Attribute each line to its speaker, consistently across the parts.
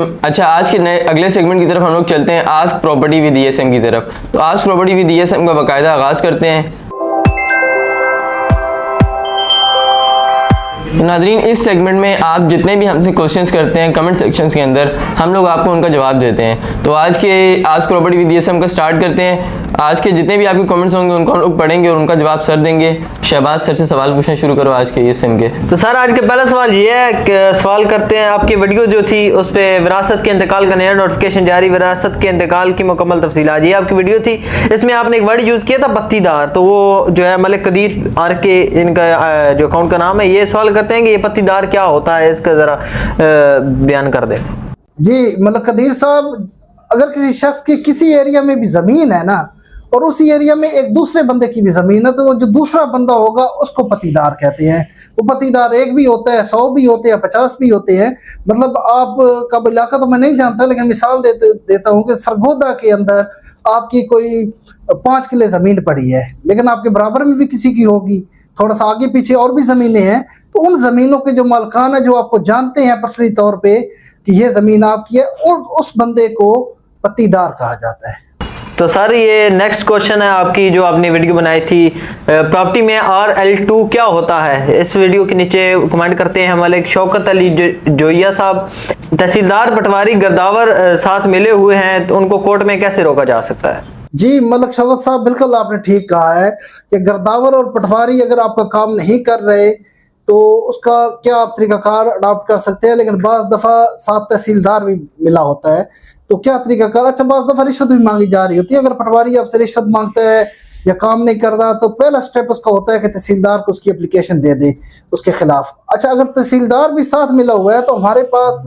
Speaker 1: अच्छा, आज के नए अगले सेगमेंट की तरफ हम लोग चलते हैं, आस्क प्रॉपर्टी विद ईएसएम की तरफ। तो आस्क प्रॉपर्टी विद ईएसएम का बाकायदा आगाज़ करते हैं। नाज़रीन, इस सेगमेंट में आप जितने भी हमसे क्वेश्चंस करते हैं कमेंट सेक्शंस के अंदर, हम लोग आपको उनका जवाब देते हैं। तो आज के आस्क प्रॉपर्टी विद ईएसएम का स्टार्ट करते हैं। आज के जितने भी आपके कमेंट्स होंगे उनको हम लोग पढ़ेंगे और उनका जवाब सर देंगे। शहबाज सर से सवाल पूछना शुरू करो आज के ईएसएम के।
Speaker 2: तो सर, आज के पहला सवाल ये है कि सवाल करते हैं, आपकी वीडियो जो थी उस पर विरासत के इंतकाल का नया नोटिफिकेशन जारी, विरासत के इंतकाल की मुकम्मल तफसीलात, ये आपकी वीडियो थी। इसमें आपने एक वर्ड यूज़ किया था पत्तीदार, तो वो जो है मलिक कदीर आर के इनका जो अकाउंट का नाम है, ये सवाल करते हैं कि ये पत्तीदार क्या होता है, इसका ज़रा बयान कर दें।
Speaker 3: जी, मलिक कदीर साहब, अगर किसी शख्स की किसी एरिया में भी ज़मीन है ना और उसी एरिया में एक दूसरे बंदे की भी ज़मीन है, तो वो जो दूसरा बंदा होगा उसको पत्तीदार कहते हैं। वो पत्तीदार एक भी होता है, 100 भी होते हैं, 50 भी होते हैं। मतलब आपका इलाका तो मैं नहीं जानता, लेकिन मिसाल देता हूँ कि सरगोदा के अंदर आपकी कोई 5 किले ज़मीन पड़ी है, लेकिन आपके बराबर में भी किसी की होगी, थोड़ा सा आगे पीछे और भी ज़मीनें हैं, तो उन ज़मीनों के जो मालकान है, जो आपको जानते हैं पर्सनली तौर पे कि ये ज़मीन आपकी है, और उस बंदे को पत्तीदार कहा जाता है।
Speaker 2: तो सर, ये नेक्स्ट क्वेश्चन है आपकी, जो आपने वीडियो बनाई थी, प्रॉपर्टी में RL2 क्या होता है। इस वीडियो के नीचे कमेंट करते हैं हमारे शौकत अली जोइया साहब, तहसीलदार पटवारी गिरदावर साथ मिले हुए हैं, तो उनको कोर्ट में कैसे रोका जा सकता है।
Speaker 3: जी मलिक शौकत साहब, बिल्कुल आपने ठीक कहा है कि गिरदावर और पटवारी अगर आपका काम नहीं कर रहे तो उसका क्या आप तरीकाकार अडॉप्ट कर सकते हैं, लेकिन बाज़ दफ़ा साथ तहसीलदार भी मिला होता है, तो क्या तरीकाकार। अच्छा, बाज़ दफ़ा रिश्वत भी मांगी जा रही होती है। अगर पटवारी आपसे रिश्वत मांगता है या काम नहीं कर रहा, तो पहला स्टेप उसका होता है कि तहसीलदार को उसकी एप्लीकेशन दे दे उसके खिलाफ। अच्छा, अगर तहसीलदार भी साथ मिला हुआ है तो हमारे पास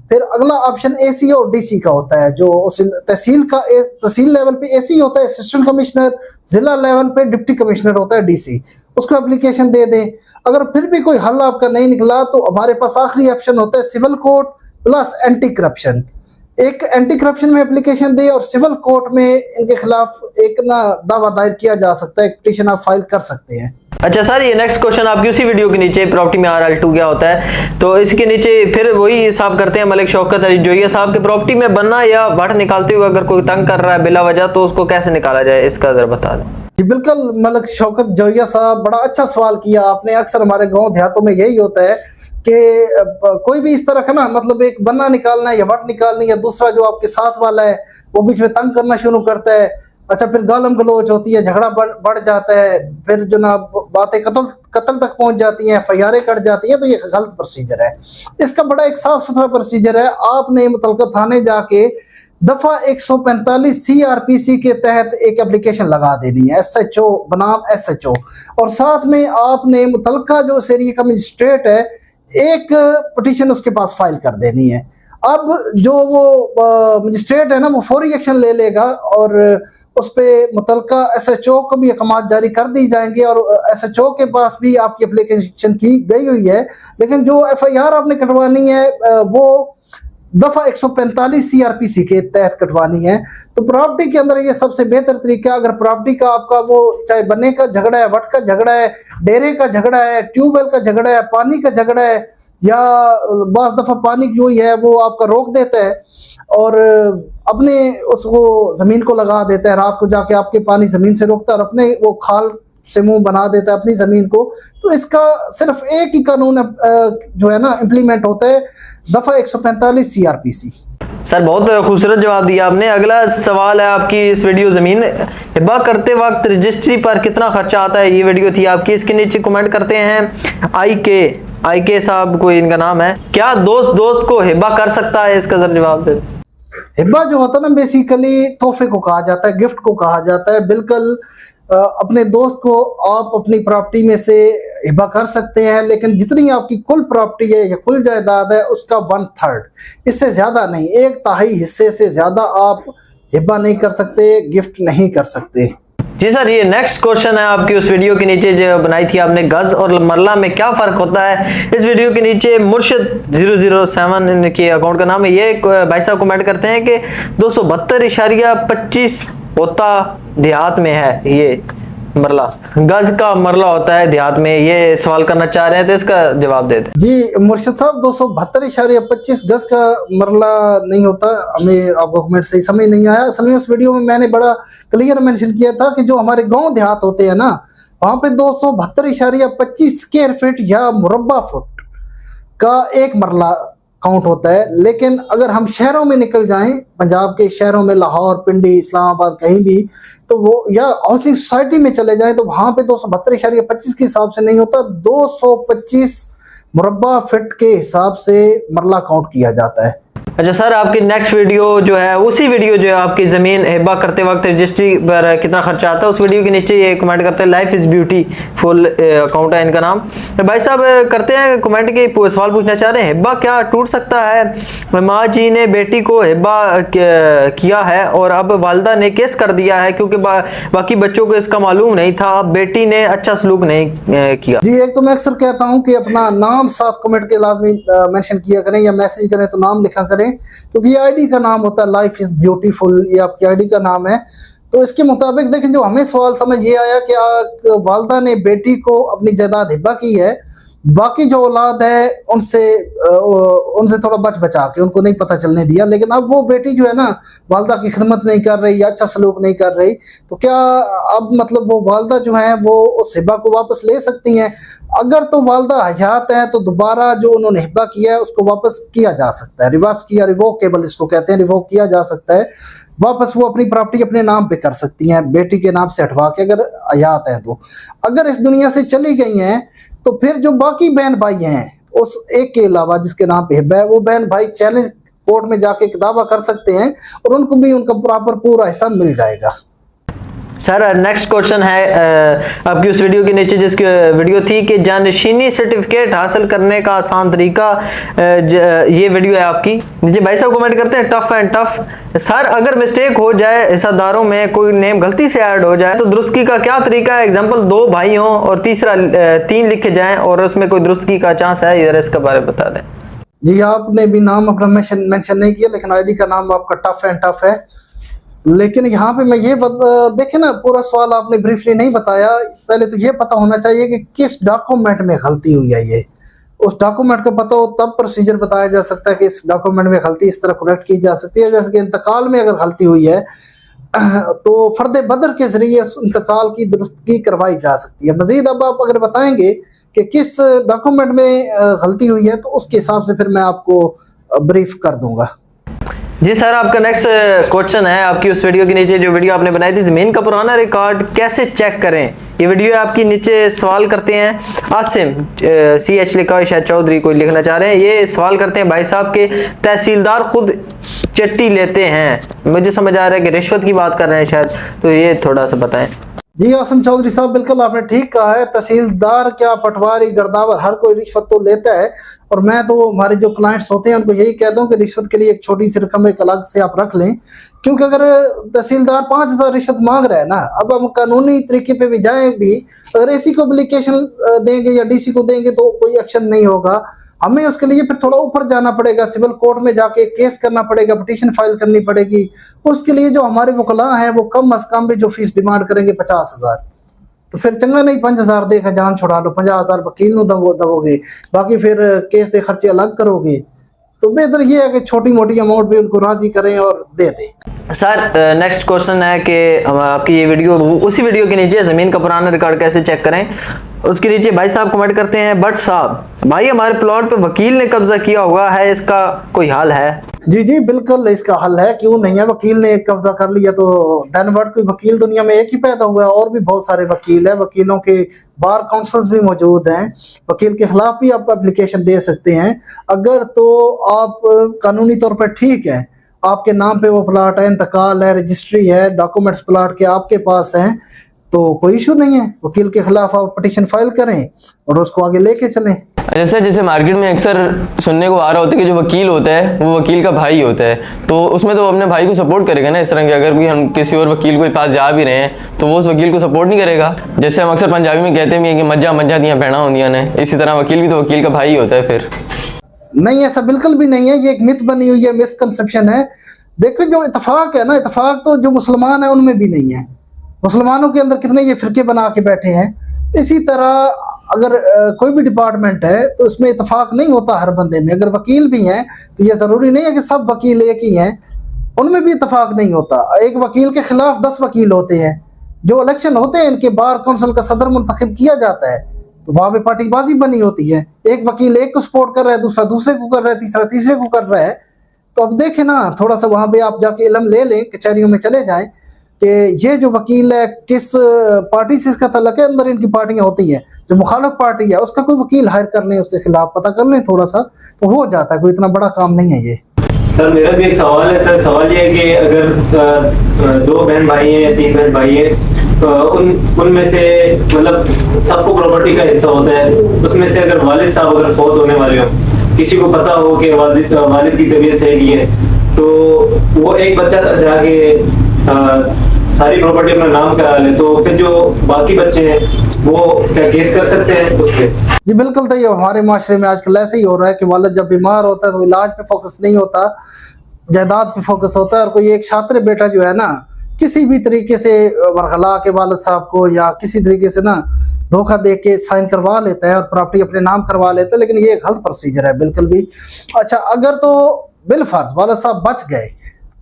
Speaker 3: फिर अगला ऑप्शन AC और DC का होता है। जो तहसील लेवल पे AC होता है, असिस्टेंट कमिश्नर, जिला लेवल पे डिप्टी कमिश्नर होता है DC, उसको एप्लीकेशन दे दें। अगर फिर भी कोई हल आपका नहीं निकला तो हमारे पास आखिरी ऑप्शन होता है civil court plus anti corruption. एक एंटी करप्शन में एप्लीकेशन दे और सिविल कोर्ट में इनके खिलाफ एक ना दावा दायर किया जा सकता है, एक पिटीशन आप फाइल कर सकते हैं।
Speaker 2: अच्छा सर, ये नेक्स्ट क्वेश्चन आपकी उसी वीडियो के नीचे, प्रॉपर्टी में RL2 क्या होता है, तो इसके नीचे फिर वही हिसाब करते हैं मलिक शौकत अली जोइया साहब के, प्रॉपर्टी में बनना या वट निकालते हुए अगर कोई तंग कर रहा है बिला वजह, तो उसको कैसे निकाला जाए, इसका जरा बता दें।
Speaker 3: जी बिल्कुल मलिक शौकत जोइया साहब, बड़ा अच्छा सवाल किया आपने। अक्सर हमारे गाँव देहातों में यही होता है कि कोई भी इस तरह का ना, मतलब एक बन्ना निकालना है या वट निकालनी, या दूसरा जो आपके साथ वाला है वो बीच में तंग करना शुरू करता है। अच्छा, फिर गालम गलोच होती है, झगड़ा बढ़ जाता है, फिर जो ना बातें कत्ल तक पहुंच जाती हैं, फैयारे कट जाती हैं, तो ये गलत प्रोसीजर है। इसका बड़ा एक साफ सुथरा प्रोसीजर है। आपने मुतलका थाने जाके दफा 145 CRPC के तहत एक एप्लीकेशन लगा देनी है, SHO बनाम SHO, और साथ में आपने मुतलका जो उस एरिया का मजिस्ट्रेट है, एक पिटीशन उसके पास फाइल कर देनी है। अब जो वो मजिस्ट्रेट है ना, वो फौरी एक्शन ले लेगा और उस पे मुतलका SHO को भी अहकाम जारी कर दी जाएंगे, और SHO के पास भी आपकी एप्लीकेशन की गई हुई है, लेकिन जो FIR आपने कटवानी है वो दफा 145 CRPC के तहत कटवानी है। तो प्रॉपर्टी के अंदर ये सबसे बेहतर तरीका, अगर प्रॉपर्टी का आपका वो चाहे बनने का झगड़ा है, वट का झगड़ा है, डेरे का झगड़ा है, ट्यूबवेल का झगड़ा है, पानी का झगड़ा है, या बास दफा पानी जो ही है वो आपका रोक देता है और अपने उसको जमीन को लगा देता है, रात को जाके आपके पानी जमीन से रोकता है और अपने वो खाल से मुंह बना देता है अपनी जमीन को, तो इसका सिर्फ एक ही कानून जो है ना इम्प्लीमेंट होता है, दफा 145 CRPC।
Speaker 2: सर, बहुत खूबसूरत जवाब दिया आपने। अगला सवाल है आपकी, इस वीडियो ज़मीन हिबा करते वक्त रजिस्ट्री पर कितना खर्चा आता है, ये वीडियो थी आपकी। इसके नीचे कमेंट करते हैं आई के साहब, कोई इनका नाम है, क्या दोस्त को हिबा कर सकता है, इसका जरा जवाब दे।
Speaker 3: हिबा जो होता है ना, बेसिकली तोहफे को कहा जाता है, गिफ्ट को कहा जाता है। बिल्कुल अपने दोस्त को आप अपनी प्रॉपर्टी में से हिबा कर सकते हैं, लेकिन जितनी आपकी कुल प्रॉपर्टी है या कुल जायदाद है उसका 1/3, इससे ज़्यादा नहीं, 1/3 हिस्से से ज़्यादा आप हिबा नहीं कर सकते, गिफ्ट नहीं कर सकते।
Speaker 2: जी सर, ये नेक्स्ट क्वेश्चन है आपकी उस वीडियो के नीचे जो बनाई थी आपने, गज और मरला में क्या फ़र्क होता है। इस वीडियो के नीचे मुर्शिद 007 के अकाउंट का नाम है, ये भाई साहब कमेंट करते हैं कि 272.25 होता देहात में है, ये मरला, गज का मरला होता है देहात में, ये सवाल करना चाह रहे हैं तो इसका जवाब दे दें।
Speaker 3: जी मुर्शिद साहब 272.25 गज का मरला नहीं होता, हमें आपका कमेंट सही समझ नहीं आया। असल में उस वीडियो में मैंने बड़ा क्लियर मेंशन किया था कि जो हमारे गांव देहात होते हैं ना, वहां पे 272.25 स्क्वायर फीट या मुरब्बा फुट का एक मरला काउंट होता है। लेकिन अगर हम शहरों में निकल जाएं, पंजाब के शहरों में, लाहौर, पिंडी, इस्लामाबाद, कहीं भी, तो वो या हाउसिंग सोसाइटी में चले जाएं तो वहां पे 272.25 के हिसाब से नहीं होता, 225 मुरब्बा फीट के हिसाब से मरला काउंट किया जाता है।
Speaker 2: अच्छा सर, आपकी नेक्स्ट वीडियो जो है, उसी वीडियो जो है आपकी ज़मीन हिब्बा करते वक्त रजिस्ट्री पर कितना खर्चा आता है, उस वीडियो के नीचे ये कमेंट करते हैं, लाइफ इज़ ब्यूटीफुल अकाउंट है इनका नाम। तो भाई साहब करते हैं कमेंट के सवाल पूछना चाह रहे हैं, हिब्बा क्या टूट सकता है? माँ जी ने बेटी को हिब्बा किया है और अब वालदा ने केस कर दिया है क्योंकि बाकी बच्चों को इसका मालूम नहीं था, अब बेटी ने अच्छा सलूक नहीं किया।
Speaker 3: जी एक तो मैं अक्सर कहता हूँ कि अपना नाम साथ कमेंट के लाजमी मेंशन किया करें, या मैसेज करें तो नाम लिखा करें, क्योंकि ये आईडी का नाम होता है लाइफ इज ब्यूटीफुल, ये आपकी आईडी का नाम है। तो इसके मुताबिक देखें, जो हमें सवाल समझ ये आया कि वालदा ने बेटी को अपनी जायदाद हिब्बा की है, बाकी जो औलाद है उनसे थोड़ा बचा के, उनको नहीं पता चलने दिया। लेकिन अब वो बेटी जो है ना, वालदा की खिदमत नहीं कर रही या अच्छा सलूक नहीं कर रही, तो क्या अब मतलब वो वालदा जो है वो उस हिब्बा को वापस ले सकती हैं? अगर तो वालदा हयात है तो दोबारा जो उन्होंने हिब्बा किया है उसको वापस किया जा सकता है, रिवर्स किया, रिवोकेबल इसको कहते हैं, रिवोक किया जा सकता है। वापस वो अपनी प्रॉपर्टी अपने नाम पे कर सकती हैं, बेटी के नाम से हटवा के, अगर हयात है तो। अगर इस दुनिया से चली गई हैं तो फिर जो बाकी बहन भाई हैं, उस एक के अलावा जिसके नाम पे हिब्बा है, वो बहन भाई चैलेंज कोर्ट में जाके दावा कर सकते हैं और उनको भी उनका प्रॉपर पूरा हिस्सा मिल जाएगा।
Speaker 2: सर नेक्स्ट क्वेश्चन है आपकी उस वीडियो के नीचे, जिसकी वीडियो थी कि जानशीनी सर्टिफिकेट हासिल करने का आसान तरीका, ये वीडियो है आपकी। नीचे भाई साहब कमेंट करते हैं, टफ एंड टफ। सर अगर मिस्टेक हो जाए, हिस्सेदारों में कोई नेम गलती से ऐड हो जाए तो दुरुस्तगी का क्या तरीका है? एग्जांपल 2 भाई हों और तीसरा 3 लिखे जाएं और उसमें कोई दुरुस्तगी का चांस है, इधर इसके बारे में बता दें।
Speaker 3: जी आपने भी नाम अपना मेंशन नहीं किया, लेकिन आईडी का नाम आपका टफ एंड टफ है। लेकिन यहाँ पे मैं ये देखे ना, पूरा सवाल आपने ब्रीफली नहीं बताया। पहले तो ये पता होना चाहिए कि किस डॉक्यूमेंट में गलती हुई है। ये उस डॉक्यूमेंट का पता हो तब प्रोसीजर बताया जा सकता है कि इस डॉक्यूमेंट में गलती इस तरह करेक्ट की जा सकती है। जैसे कि इंतकाल में अगर गलती हुई है तो फर्द बदर के जरिए उस इंतकाल की दुरुस्तगी करवाई जा सकती है। मजीद अब आप अगर बताएंगे कि किस डॉक्यूमेंट में गलती हुई है तो उसके हिसाब से फिर मैं आपको ब्रीफ कर दूंगा।
Speaker 2: जी सर, आपका नेक्स्ट क्वेश्चन है आपकी उस वीडियो के नीचे, जो वीडियो आपने बनाई थी, ज़मीन का पुराना रिकॉर्ड कैसे चेक करें। ये वीडियो आपकी नीचे सवाल करते हैं, आसिम CH लिखा है, शायद चौधरी कोई लिखना चाह रहे हैं। ये सवाल करते हैं, भाई साहब के तहसीलदार खुद चिट्ठी लेते हैं, मुझे समझ आ रहा है कि रिश्वत की बात कर रहे हैं शायद, तो ये थोड़ा सा बताएं।
Speaker 3: जी आसिम चौधरी साहब, बिल्कुल आपने ठीक कहा है। तहसीलदार क्या, पटवारी, गर्दावर, हर कोई रिश्वत तो लेता है। और मैं तो हमारे जो क्लाइंट्स होते हैं उनको यही कहता हूँ कि रिश्वत के लिए एक छोटी सी रकम एक अलग से आप रख लें, क्योंकि अगर तहसीलदार 5,000 रिश्वत मांग रहा है ना, अब हम कानूनी तरीके पे भी जाएं भी, अगर एसी को एप्लीकेशन देंगे या DC को देंगे तो कोई एक्शन नहीं होगा। हमें उसके लिए फिर थोड़ा ऊपर जाना पड़ेगा, सिविल कोर्ट में जाके केस करना पड़ेगा, पिटीशन फाइल करनी पड़ेगी। उसके लिए जो हमारे वकला हैं वो कम अज कम भी जो फीस डिमांड करेंगे 50,000, तो फिर चंगा नहीं 5,000 देकर जान छुड़ा लो, 50,000 वकील नु दवोगे, बाकी फिर केस के खर्चे अलग करोगे। तो बेहतर ये है कि छोटी मोटी अमाउंट भी उनको राजी करें और दे दें।
Speaker 2: सर नेक्स्ट क्वेश्चन है कि आपकी ये वीडियो, उसी वीडियो के नीचे ज़मीन का पुराना रिकॉर्ड कैसे चेक करें, उसके नीचे भाई साहब कमेंट करते हैं, बट साहब भाई हमारे प्लॉट पे वकील ने कब्जा किया हुआ है, इसका कोई हल है?
Speaker 3: जी जी बिल्कुल इसका हल है, क्यों नहीं है। वकील ने कब्जा कर लिया तो धन वर्ड कोई वकील दुनिया में एक ही पैदा हुआ है, और भी बहुत सारे वकील है। वकीलों के बार काउंसिल्स भी मौजूद हैं, वकील के खिलाफ भी आप एप्लीकेशन दे सकते हैं। अगर तो आप कानूनी तौर पर ठीक है, आपके नाम पे वो प्लाट है, इंतकाल है, रजिस्ट्री है, डॉक्यूमेंट्स प्लाट के आपके पास हैं, तो कोई इशू नहीं है। वकील के खिलाफ आप पिटीशन फाइल करें और उसको आगे लेके चलें।
Speaker 1: जैसे जैसे मार्केट में अक्सर सुनने को आ रहा होता है कि जो वकील होता है वो वकील का भाई होता है, तो उसमें तो अपने भाई को सपोर्ट करेगा ना। इस तरह के अगर भी हम किसी और वकील के पास जा भी रहे हैं तो वो उस वकील को सपोर्ट नहीं करेगा। जैसे हम अक्सर पंजाबी में कहते भी हैं कि मज्जा मज्जा दियाँ भैणा होंदियां ने, इसी तरह वकील भी तो वकील का भाई होता है। फिर
Speaker 3: नहीं, ऐसा बिल्कुल भी नहीं है, ये एक मिथ बनी हुई है, मिसकंसेप्शन है। देखो जो इत्तेफाक है ना, इत्तेफाक तो जो मुसलमान है उनमें भी नहीं है। मुसलमानों के अंदर कितने ये फिरके बना के बैठे हैं। इसी तरह अगर कोई भी डिपार्टमेंट है तो उसमें इतफाक नहीं होता हर बंदे में। अगर वकील भी हैं तो ये ज़रूरी नहीं है कि सब वकील एक ही हैं, उनमें भी इतफाक नहीं होता। एक वकील के खिलाफ 10 वकील होते हैं। जो इलेक्शन होते हैं इनके बार काउंसिल का सदर मुंतखब किया जाता है, तो वहाँ पे पार्टीबाजी बनी होती है। एक वकील एक को सपोर्ट कर रहा है, दूसरा दूसरे को कर रहा है, तीसरा तीसरे को कर रहा है। तो अब देखें ना, थोड़ा सा वहाँ पे आप जाके इल्म ले लें, कचहरियों में चले जाएं कि ये जो वकील है किस पार्टी से इसका तल्लक है। अंदर इनकी पार्टियां होती हैं, जो मुखालिफ पार्टी है उसका कोई वकील हायर कर लें, उसके खिलाफ पता कर लें थोड़ा सा, तो हो जाता है। कोई इतना बड़ा काम नहीं है ये।
Speaker 4: सर मेरा भी एक सवाल है सर। सवाल ये है कि अगर 2 बहन भाई हैं या 3 बहन भाई हैं, तो उनमें से मतलब सबको प्रॉपर्टी का हिस्सा होता है। उसमें से अगर वालिद साहब अगर फौत होने वाले हो, किसी को पता हो कि वालिद की तबीयत सही नहीं है, तो वो एक बच्चा जाके सारी प्रॉपर्टी अपना नाम करा ले, तो फिर जो बाकी बच्चे हैं वो क्या केस कर सकते हैं उस पर?
Speaker 3: जी बिल्कुल। तो ये हमारे माशरे में आजकल ऐसे ही हो रहा है कि वालिद जब बीमार होता है तो इलाज पे फोकस नहीं होता, जायदाद पे फोकस होता है। और कोई एक शातिर बेटा जो है ना, किसी भी तरीके से वरगला के वालिद साहब को या किसी तरीके से ना धोखा दे के साइन करवा लेता है और प्रॉपर्टी अपने नाम करवा लेता है, लेकिन ये गलत प्रोसीजर है बिल्कुल भी। अच्छा, अगर तो बिलफर्ज वालिद साहब बच गए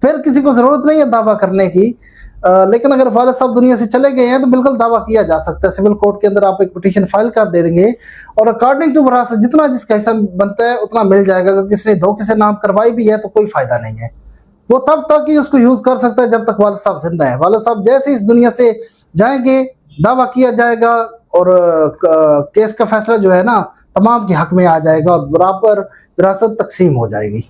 Speaker 3: फिर किसी को जरूरत नहीं है दावा करने की। लेकिन अगर वालिद साहब दुनिया से चले गए हैं तो बिल्कुल दावा किया जा सकता है। सिविल कोर्ट के अंदर आप एक पिटीशन फाइल कर दे देंगे और अकॉर्डिंग टू वरासत जितना जिसका हिस्सा बनता है उतना मिल जाएगा। अगर किसी ने धोखे से नाम करवाई भी है तो कोई फायदा नहीं है। वो तब तक ही उसको यूज कर सकता है जब तक वालिद साहब जिंदा है। वालिद साहब जैसे इस दुनिया से जाएंगे दावा किया जाएगा और केस का फैसला जो है ना तमाम के हक में आ जाएगा और बराबर विरासत तकसीम हो जाएगी।